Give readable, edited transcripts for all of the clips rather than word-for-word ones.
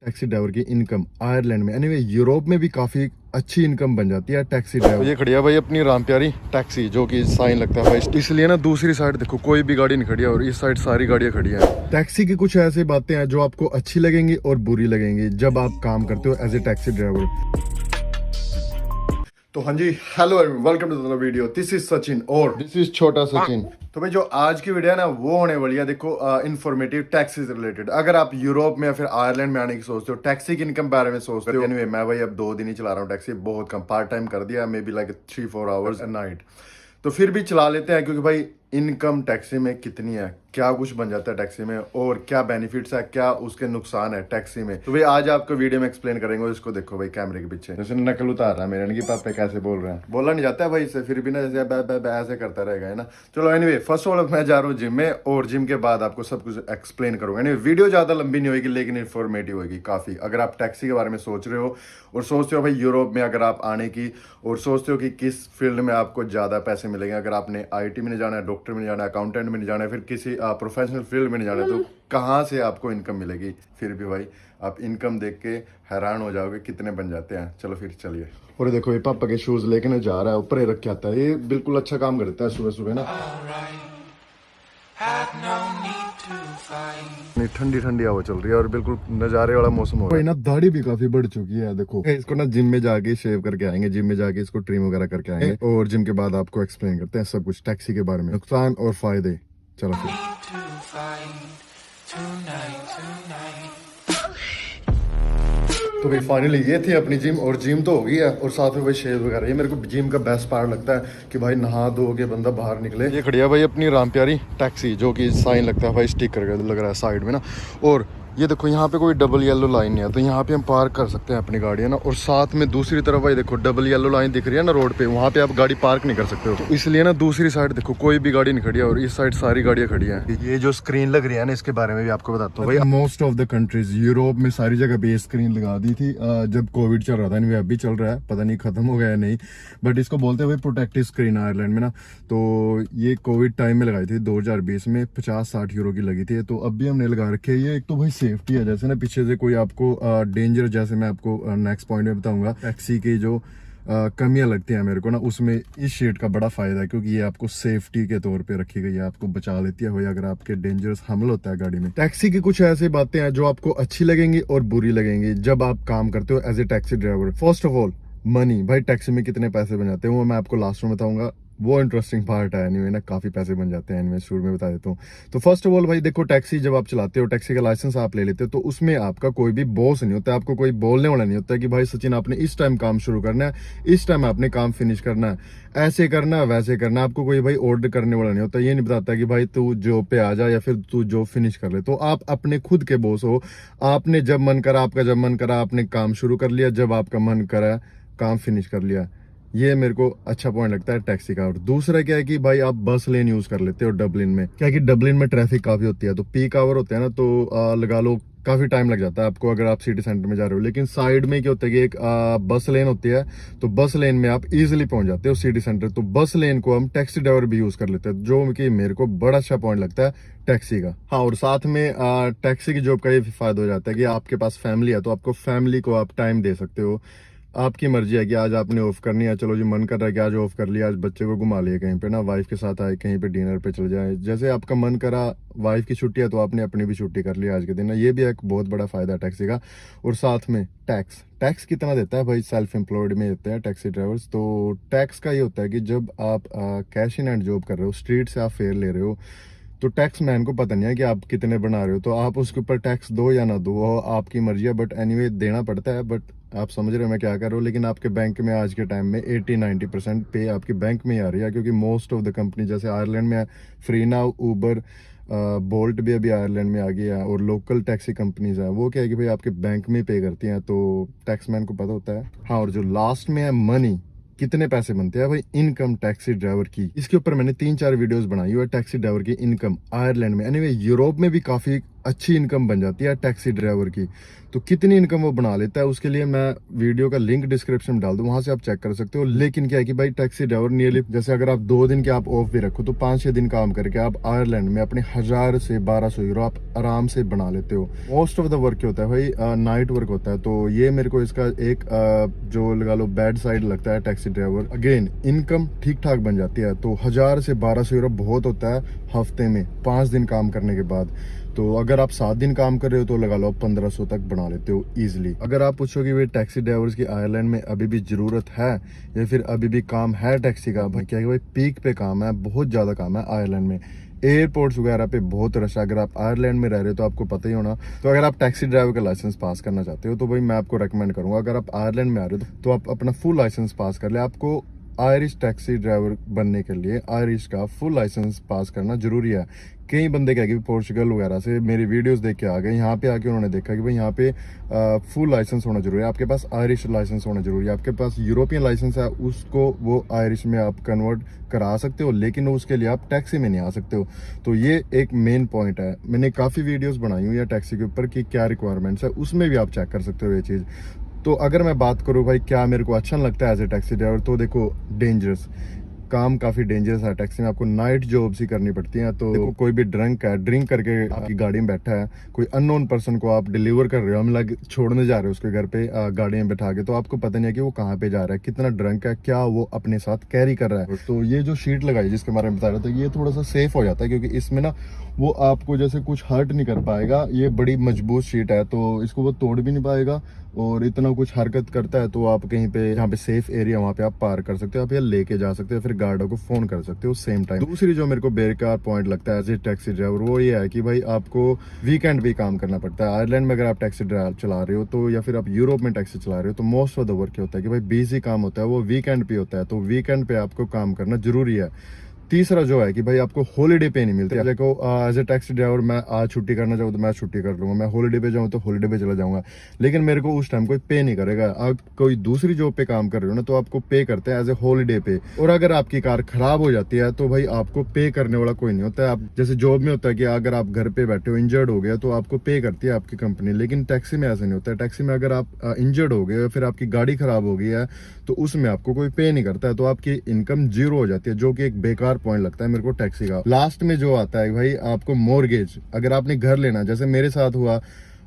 Taxi driver की income Ireland में anyway Europe में भी काफ़ी अच्छी इनकम बन जाती है टैक्सी ड्राइवर। ये खड़ी है भाई अपनी राम प्यारी टैक्सी, जो कि साइन लगता है भाई, इसलिए ना दूसरी साइड देखो कोई भी गाड़ी नहीं खड़ी है और इस साइड सारी गाड़ियां खड़ी हैं। टैक्सी की कुछ ऐसी बातें हैं जो आपको अच्छी लगेंगी और बुरी लगेंगी जब आप काम करते हो एज ए टैक्सी ड्राइवर। तो हाँ जी, hello everyone, welcome to the video. This is Sachin और दिस इज छोटा सचिन। तो भाई जो आज की वीडियो है ना वो होने वाली है, देखो इन्फॉर्मेटिव टैक्सी से रिलेटेड। अगर आप यूरोप में या फिर आयरलैंड में आने की सोचते हो, टैक्सी की इनकम बारे में सोचते हो, एनीवे मैं भाई अब 2 दिन ही चला रहा हूँ टैक्सी, बहुत कम पार्ट टाइम कर दिया, may be like 3-4 hours a night, तो फिर भी चला लेते हैं क्योंकि भाई इनकम टैक्सी में कितनी है, क्या कुछ बन जाता है टैक्सी में और क्या बेनिफिट्स है, क्या उसके नुकसान है टैक्सी में। तो भाई आज आपको वीडियो में एक्सप्लेन करेंगे। इसको देखो भाई कैमरे के पीछे जैसे नकल उतार रहा है मेरे, पापा कैसे बोल रहे हैं, बोला नहीं जाता है भाई इससे, फिर भी ना जैसे बै बै बै ऐसे करता रहेगा, है ना। चलो एनीवे, फर्स्ट ऑफ ऑल मैं जा रहा हूँ जिम में और जिम के बाद आपको सब कुछ एक्सप्लेन करूंगा। एनीवे वीडियो ज्यादा लंबी नहीं होगी लेकिन इन्फॉर्मेटिव होगी काफी। अगर आप टैक्सी के बारे में सोच रहे हो और सोचते हो भाई यूरोप में अगर आप आने की, और सोचते हो कि किस फील्ड में आपको ज्यादा पैसे मिलेंगे, अगर आपने IT में नहीं जाना है, डॉक्टर में नहीं जाना है, अकाउंटेंट में नहीं जाना है, फिर किसी प्रोफेशनल फील्ड में नहीं जाना है, तो कहाँ से आपको इनकम मिलेगी, फिर भी भाई आप इनकम देख के हैरान हो जाओगे कितने बन जाते हैं। चलो फिर चलिए। और देखो ये पापा के शूज लेके जा रहा है, ऊपर ही रख के आता है, ये बिल्कुल अच्छा काम करता है सुबह सुबह ना। ठंडी ठंडी हवा चल रही है और बिल्कुल नजारे वाला मौसम हो रहा है ना। दाढ़ी भी काफी बढ़ चुकी है देखो। इसको ना जिम में जाके शेव करके आएंगे, जिम में जाके इसको ट्रिम वगैरह करके आएंगे और जिम के बाद आपको एक्सप्लेन करते हैं सब कुछ टैक्सी के बारे में, नुकसान और फायदे। चलो फिर। तो भाई फाइनली ये थी अपनी जिम, और जिम तो हो गई है और साथ में भाई शेव वगैरह। ये मेरे को जिम का बेस्ट पार्ट लगता है कि भाई नहा धो के बंदा बाहर निकले। ये खड़ी है भाई अपनी राम प्यारी टैक्सी, जो कि साइन लगता है भाई, स्टिकर लग रहा है साइड में ना। और ये देखो यहाँ पे कोई डबल येलो लाइन नहीं है, तो यहाँ पे हम पार्क कर सकते हैं अपनी गाड़ी, है ना। और साथ में दूसरी तरफ भाई देखो डबल येलो लाइन दिख रही है ना रोड पे, वहाँ पे आप गाड़ी पार्क नहीं कर सकते हो, तो इसलिए ना दूसरी साइड देखो कोई भी गाड़ी नहीं खड़ी है और इस साइड सारी गाड़ियाँ खड़ी हैं। ये जो स्क्रीन लग रही है ना, इसके बारे में भी आपको बताता हूँ भाई। Most of the countries Europe में सारी जगह पे स्क्रीन लगा दी थी जब कोविड चल रहा था, नहीं अभी चल रहा है, पता नहीं खत्म हो गया है नहीं, बट इसको बोलते हुए प्रोटेक्टिव स्क्रीन आयरलैंड में ना। तो ये कोविड टाइम में लगाई थी 2020 में, 50-60 यूरो की लगी थी, तो अब भी हमने लगा रखी है। ये एक तो भाई सेफ्टी है, जैसे ना पीछे से कोई आपको डेंजर, जैसे मैं आपको नेक्स्ट पॉइंट में बताऊंगा, टैक्सी की जो कमियां लगती हैं मेरे को ना, उसमें इस शेड का बड़ा फायदा है क्योंकि ये आपको सेफ्टी के तौर पे रखी गई है, आपको बचा लेती है हो अगर आपके डेंजरस हमला होता है गाड़ी में। टैक्सी की कुछ ऐसी बातें हैं जो आपको अच्छी लगेंगी और बुरी लगेंगी जब आप काम करते हो as a taxi driver. First of all money, भाई टैक्सी में कितने पैसे बन जाते हैं वो मैं आपको लास्ट में बताऊंगा, वो इंटरेस्टिंग पार्ट है। एनीवे ना काफी पैसे बन जाते हैं, एनीवे शुरू में बता देता हूँ। तो फर्स्ट ऑफ ऑल भाई देखो, टैक्सी जब आप चलाते हो, टैक्सी का लाइसेंस आप ले लेते हो, तो उसमें आपका कोई भी बॉस नहीं होता, आपको कोई बोलने वाला नहीं होता कि भाई सचिन आपने इस टाइम काम शुरू करना है, इस टाइम आपने काम फिनिश करना है, ऐसे करना है वैसे करना है। आपको कोई भाई ऑर्डर करने वाला नहीं होता, ये नहीं बताता कि भाई तू जॉब पे आ जा या फिर तू जॉब फिनिश कर ले। तो आप अपने खुद के बॉस हो, आपने जब मन करा, आपका जब मन करा आपने काम शुरू कर लिया, जब आपका मन करा काम फिनिश कर लिया। ये मेरे को अच्छा पॉइंट लगता है टैक्सी का। और दूसरा क्या है कि भाई आप बस लेन यूज कर लेते हो डबलिन में, क्या कि डबलिन में ट्रैफिक काफी होती है, तो पीक आवर होते हैं ना, तो लगा लो काफी टाइम लग जाता है आपको अगर आप सिटी सेंटर में जा रहे हो। लेकिन साइड में क्या होता है कि एक बस लेन होती है, तो बस लेन में आप इजीली पहुंच जाते हो सिटी सेंटर, तो बस लेन को हम टैक्सी ड्राइवर भी यूज कर लेते हैं, जो कि मेरे को बड़ा अच्छा पॉइंट लगता है टैक्सी का। हाँ, और साथ में टैक्सी की जॉब का ये फायदा हो जाता है कि आपके पास फैमिली है, तो आपको फैमिली को आप टाइम दे सकते हो। आपकी मर्जी है कि आज आपने ऑफ करनी है, चलो जी मन कर रहा है कि आज ऑफ कर लिया, आज बच्चे को घुमा लिया कहीं पे ना, वाइफ के साथ आए कहीं पे डिनर पे चल जाए, जैसे आपका मन करा। वाइफ की छुट्टी है तो आपने अपनी भी छुट्टी कर लिया आज के दिन ना, ये भी एक बहुत बड़ा फायदा है टैक्सी का। और साथ में टैक्स कितना देता है भाई, सेल्फ एम्प्लॉयड में देते हैं टैक्सी ड्राइवर्स। तो टैक्स का ये होता है कि जब आप कैश इन हैंड जॉब कर रहे हो, स्ट्रीट से आप फेयर ले रहे हो, तो टैक्स मैन को पता नहीं है कि आप कितने बना रहे हो, तो आप उसके ऊपर टैक्स दो या ना दो वो आपकी मर्जी है, बट एनीवे देना पड़ता है। बट आप समझ रहे हो मैं क्या कर रहा हूँ। लेकिन आपके बैंक में आज के टाइम में 80-90% पे आपके बैंक में ही आ रही है, क्योंकि मोस्ट ऑफ द कंपनी जैसे आयरलैंड में फ्री नाउ, उबर, बोल्ट भी अभी आयरलैंड में आ गया है, और लोकल टैक्सी कंपनीज है वो क्या है कि भाई आपके बैंक में पे करती हैं, तो टैक्स मैन को पता होता है। हाँ, और जो लास्ट में है मनी, कितने पैसे बनते हैं भाई इनकम टैक्सी ड्राइवर की, इसके ऊपर मैंने 3-4 वीडियोस बनाई हुई है टैक्सी ड्राइवर की इनकम आयरलैंड में। एनीवे यूरोप में भी काफी अच्छी इनकम बन जाती है टैक्सी ड्राइवर की। तो कितनी इनकम वो बना लेता है उसके लिए मैं वीडियो का लिंक डिस्क्रिप्शन में डाल दूं, वहां से आप चेक कर सकते हो। लेकिन क्या है कि भाई टैक्सी ड्राइवर नियरली, जैसे अगर आप 2 दिन के आप ऑफ भी रखो तो 5-6 दिन काम करके आप आयरलैंड में अपने 1000 से 1200 यूरो आप आराम से बना लेते हो। मोस्ट ऑफ द वर्क होता है भाई नाइट वर्क होता है, तो ये मेरे को इसका एक जो लगा लो बैड साइड लगता है टैक्सी ड्राइवर। अगेन इनकम ठीक ठाक बन जाती है, तो 1000 से 1200 यूरो बहुत होता है हफ्ते में 5 दिन काम करने के बाद। तो अगर आप 7 दिन काम कर रहे हो तो लगा लो आप 1500 तक बना लेते हो इजीली। अगर आप पूछोगे भाई टैक्सी ड्राइवर्स की आयरलैंड में अभी भी जरूरत है या फिर अभी भी काम है टैक्सी का, भाई क्या है भाई पीक पे काम है, बहुत ज्यादा काम है आयरलैंड में। एयरपोर्ट्स वगैरह पे बहुत रश है। अगर आप आयरलैंड में रह रहे हो तो आपको पता ही होना। तो अगर आप टैक्सी ड्राइवर का लाइसेंस पास करना चाहते हो तो भाई मैं आपको रेकमेंड करूंगा, अगर आप आयरलैंड में आ रहे हो तो आप अपना फुल लाइसेंस पास कर ले। आपको आयरिश टैक्सी ड्राइवर बनने के लिए आयरिश का फुल लाइसेंस पास करना जरूरी है। कई बंदे क्या कि पोर्चुगल वगैरह से मेरी वीडियोस देख के आ गए, यहाँ पे आके उन्होंने देखा कि भाई यहाँ पे फुल लाइसेंस होना जरूरी है, आपके पास आयरिश लाइसेंस होना जरूरी है। आपके पास यूरोपियन लाइसेंस है, उसको वो आयरिश में आप कन्वर्ट करा सकते हो, लेकिन उसके लिए आप टैक्सी में नहीं आ सकते हो। तो ये एक मेन पॉइंट है। मैंने काफ़ी वीडियोज़ बनाई हुई है टैक्सी के ऊपर कि क्या रिक्वायरमेंट्स है, उसमें भी आप चेक कर सकते हो ये चीज़। तो अगर मैं बात करूँ भाई क्या मेरे को अच्छा लगता है एज ए टैक्सी ड्राइवर, तो देखो डेंजरस काम काफी डेंजरस है टैक्सी में, आपको नाइट जॉब्स ही करनी पड़ती हैं। तो देखो कोई भी ड्रिंक करके आपकी गाड़ी में बैठा है, कोई अननोन पर्सन को आप डिलीवर कर रहे हो, हम लोग छोड़ने जा रहे हो उसके घर पे गाड़ी में बैठा के, तो आपको पता नहीं है कि वो कहाँ पे जा रहा है, कितना ड्रंक है, क्या वो अपने साथ कैरी कर रहा है। तो ये जो शीट लगाई जिसके बारे में बता रहा था, ये थोड़ा सा सेफ हो जाता है क्योंकि इसमें ना वो आपको जैसे कुछ हर्ट नहीं कर पाएगा। ये बड़ी मजबूत शीट है तो इसको वो तोड़ भी नहीं पाएगा, और इतना कुछ हरकत करता है तो आप कहीं पे जहाँ पे सेफ एरिया वहाँ पे आप पार कर सकते हो, आप ये लेके जा सकते हो, फिर गार्डों को फोन कर सकते हो सेम टाइम। दूसरी जो मेरे को बेकार पॉइंट लगता है एज ए टैक्सी ड्राइवर, वो ये है कि भाई आपको वीकेंड भी काम करना पड़ता है। आयरलैंड में अगर आप टैक्सी ड्राइव चला रहे हो तो, या फिर आप यूरोप में टैक्सी चला रहे हो, तो मोस्ट ऑफ द वर्क होता है कि भाई बिजी काम होता है वो वीकेंड पे होता है, तो वीकेंड पे आपको काम करना जरूरी है। तीसरा जो है कि भाई आपको हॉलीडे पे नहीं मिलता। देखो एज ए टैक्सी ड्राइवर मैं आज छुट्टी करना चाहूँ तो मैं छुट्टी कर लूंगा, मैं हॉलीडे पे जाऊँ तो हॉलीडे पे चला जाऊंगा, लेकिन मेरे को उस टाइम कोई पे नहीं करेगा। आप कोई दूसरी जॉब पे काम कर रहे हो ना तो आपको पे करते हैं एज ए हॉलीडे पे। और अगर आपकी कार खराब हो जाती है तो भाई आपको पे करने वाला कोई नहीं होता है। आप जैसे जॉब में होता है कि अगर आप घर पे बैठे हो इंजर्ड हो गया तो आपको पे करती है आपकी कंपनी, लेकिन टैक्सी में ऐसा नहीं होता है। टैक्सी में अगर आप इंजर्ड हो गए या फिर आपकी गाड़ी खराब हो गई है तो उसमें आपको कोई पे नहीं करता है, तो आपकी इनकम जीरो हो जाती है, जो कि एक बेकार पॉइंट लगता है मेरे को टैक्सी का। लास्ट में जो आता है भाई आपको मॉर्गेज, अगर आपने घर लेना, जैसे मेरे साथ हुआ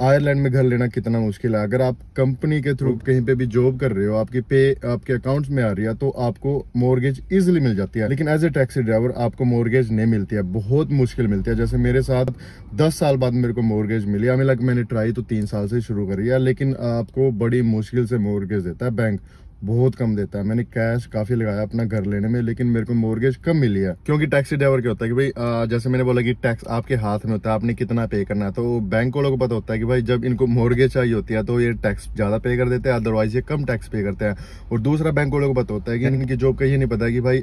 आयरलैंड में घर लेना कितना मुश्किल है। अगर आप कंपनी के थ्रू कहीं पे भी जॉब कर रहे हो, आपकी पे आपके अकाउंट्स में आ रही है तो आपको मॉर्गेज इजीली मिल जाती है, लेकिन एज ए टैक्सी ड्राइवर आपको मॉर्गेज नहीं मिलती है, बहुत मुश्किल मिलती है। जैसे मेरे साथ 10 साल बाद मेरे को मॉर्गेज मिली, हमें लग मैंने ट्राई तो 3 साल से शुरू करी है, लेकिन आपको बड़ी मुश्किल से मॉर्गेज देता है बैंक, बहुत कम देता है। मैंने कैश काफी लगाया अपना घर लेने में, लेकिन मेरे को मॉर्गेज कम मिली है। क्योंकि टैक्सी ड्राइवर क्या होता है कि भाई जैसे मैंने बोला कि टैक्स आपके हाथ में होता है, आपने कितना पे करना है, तो बैंक वालों को पता होता है कि भाई जब इनको मॉर्गेज चाहिए होती है तो ये टैक्स ज्यादा पे कर देते हैं, अदरवाइज ये कम टैक्स पे करते हैं। और दूसरा बैंक वालों को पता होता है कि इनकी जॉब का ये नहीं पता कि भाई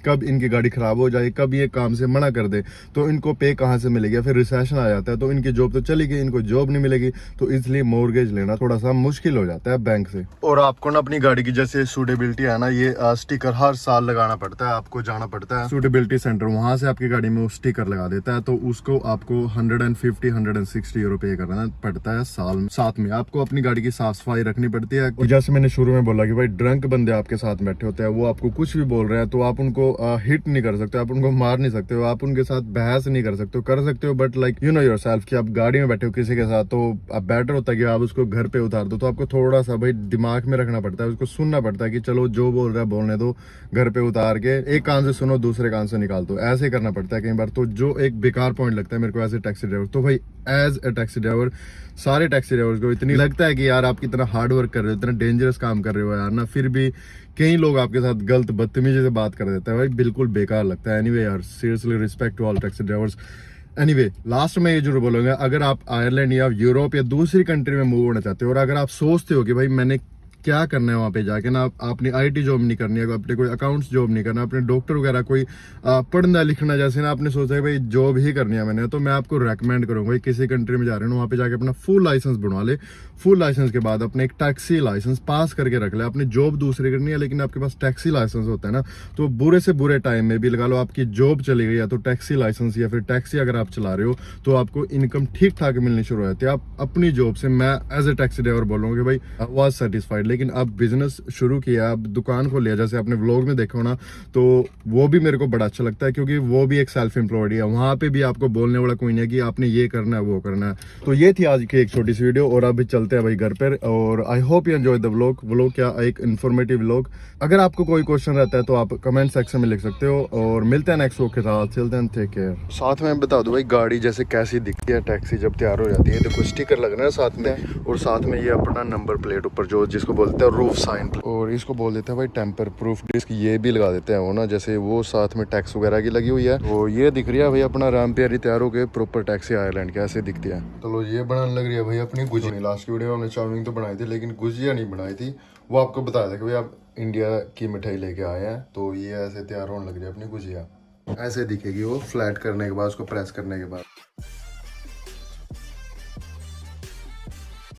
कब इनकी गाड़ी खराब हो जाए, कब ये काम से मना कर दे तो इनको पे कहाँ से मिलेगी, फिर रिसेशन आ जाता है तो इनकी जॉब तो चली गई, इनको जॉब नहीं मिलेगी, तो इसलिए मॉर्गेज लेना थोड़ा सा मुश्किल हो जाता है बैंक से। और आपको ना अपनी गाड़ी की जैसे सूटेबिलिटी है ना, ये स्टिकर हर साल लगाना पड़ता है, आपको जाना पड़ता है सूटेबिलिटी सेंटर, वहां से आपकी गाड़ी में वो स्टिकर लगा देता है, तो उसको आपको 150-160 यूरो पे करना पड़ता है साल। साथ में आपको अपनी गाड़ी की साफ सफाई रखनी पड़ती है। जैसे मैंने शुरू में बोला कि भाई ड्रंक बंदे आपके साथ बैठे होते हैं, वो आपको कुछ भी बोल रहे हैं तो आप उनको हिट नहीं कर सकते, आप उनको मार नहीं सकते हो, आप उनके साथ बहस नहीं कर सकते हो, कर सकते हो but like you know yourself कि आप गाड़ी में बैठे हो किसी के साथ, तो बेटर होता है कि आप उसको घर पे उतार दो। तो आपको थोड़ा सा भाई दिमाग में रखना पड़ता है, उसको सुनना पड़ता है कि चलो जो बोल रहा है बोलने दो, घर पे उतार के एक कान से सुनो दूसरे कान से निकाल दो, ऐसे ही करना पड़ता है कई बार। तो जो एक बेकार पॉइंट लगता है मेरे को एज ए टैक्सी ड्राइवर, तो भाई एज ए टैक्सी ड्राइवर सारे टैक्सी ड्राइवर्स को इतनी लगता है कि यार आप कितना हार्ड वर्क कर रहे हो, इतना डेंजरस काम कर रहे हो यार ना, फिर भी कई लोग आपके साथ गलत बदतमीजी से बात कर देते हैं, भाई बिल्कुल बेकार लगता है। एनीवे यार seriously respect to all taxi drivers. Anyway last में ये जरूर बोलूंगा, अगर आप आयरलैंड या यूरोप या दूसरी कंट्री में मूव होना चाहते हो और अगर आप सोचते हो कि भाई मैंने क्या करना है वहाँ पे जाके ना। आपने आईटी जॉब नहीं करनी है, आपने कोई अकाउंट्स जॉब नहीं करना, अपने डॉक्टर वगैरह कोई पढ़ना लिखना जैसे ना आपने सोचा है भाई जॉब ही करनी है मैंने, तो मैं आपको रेकमेंड करूँगा भाई किसी कंट्री में जा रहे हो वहाँ पे जाके अपना फुल लाइसेंस बनवा ले। फुल लाइसेंस के बाद अपने एक टैक्सी लाइसेंस पास करके रख ले। आपने जॉब दूसरी करनी है लेकिन आपके पास टैक्सी लाइसेंस होता है ना, तो बुरे से बुरे टाइम में भी लगा लो आपकी जॉब चली गई है तो टैक्सी लाइसेंस या फिर टैक्सी अगर आप चला रहे हो तो आपको इनकम ठीक ठाक मिलनी शुरू हो जाती है। आप अपनी जॉब से, मैं एज ए टैक्सी ड्राइवर बोलूँगा कि भाई आई वाज सेटिस्फाइड, लेकिन अब बिजनेस शुरू किया, अब दुकान खोल लिया, जैसे आपने व्लॉग में देखा हो ना, तो वो भी मेरे को बड़ा अच्छा लगता है क्योंकि वो भी एक सेल्फ एम्प्लॉयड है। वहाँ पे भी आपको बोलने वाला कोई नहीं है कि आपने ये करना है वो करना है। तो ये थी आज की एक छोटी सी वीडियो और अभी चलते हैं भाई घर पर। और I hope you enjoy the vlog क्या एक इन्फॉर्मेटिव व्लॉग। अगर आपको कोई क्वेश्चन रहता है तो आप कमेंट सेक्शन में लिख सकते हो और मिलते हैं नेक्स्ट व्लॉग के साथ। चलते हैं, टेक केयर। साथ में बता दो भाई गाड़ी जैसे कैसी दिखती है टैक्सी जब तैयार हो जाती है। देखो स्टिकर लगना है साथ में, और साथ में ये अपना नंबर प्लेट ऊपर जो जिसको बोलते हैं रूफ साइन, और इसको बोल देते हैं भाई टेम्पर प्रूफ डिस्क, ये भी लगा देते हैं वो ना, जैसे वो साथ में टैक्स वगैरह की लगी हुई है। तो ये दिख रही है भाई अपना रामप्यारी तैयार हो गए प्रॉपर टैक्सी आयरलैंड कैसे दिखती है। चलो ये बनाने लग रही है भाई अपनी गुजिया। लास्ट वीडियो में हमने चाउमीन तो बनाई थी लेकिन गुजिया नहीं बनाई थी, वो आपको बताया था कि भाई आप इंडिया की मिठाई लेके आए हैं। तो ये ऐसे तैयार होने लग रही है अपनी गुजिया, ऐसे दिखेगी वो फ्लैट करने के बाद, उसको प्रेस करने के बाद।